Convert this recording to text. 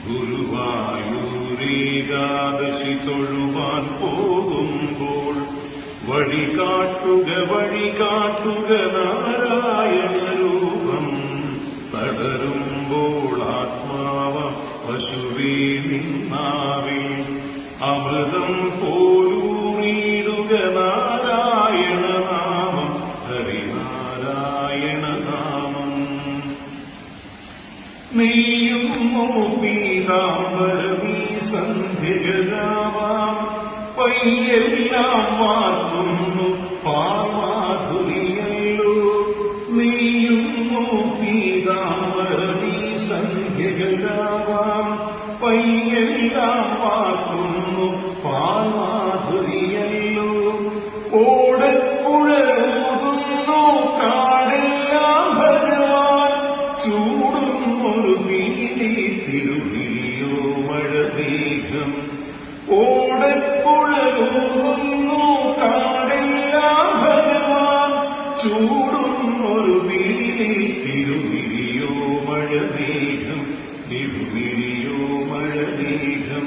ഗുരുവായൂരേകാദശി തൊഴുവാൻ പോകുമ്പോൾ വഴികാട്ടുക നാരായണ രൂപം. തളരുമ്പോൾ ആത്മാവ പശുവേ നിന്നാവിൽ അമൃതം പോലൂറിയിടുക നാരായണ നാമം. ഹരിനാരായണ നാമം. നീയുമോ പീതാംബരമീ സന്ധ്യകളാവാം പയ്യെല്ലാം വാർക്കുന്നു പാമാധുരിയല്ലോ. നീയുമോ പീതാംബരമീ സന്ധ്യകളാവാം പയ്യെല്ലാം വാർക്കുന്നു പാമാധുരിയല്ലോ. ഓടക്കുഴലൂതുന്നു കാടെല്ലാം ഭഗവാൻ ചൂടുന്നൊരു വീതി തിരുവിയോ മഴമേഘം. ഓടക്കുഴലൂതുന്നു കാടെല്ലാം ഭഗവാൻ ചൂടുന്നൊരു വീതി തിരുവിയോ മഴമേഘം. തിരുവിയോ മഴമേഘം.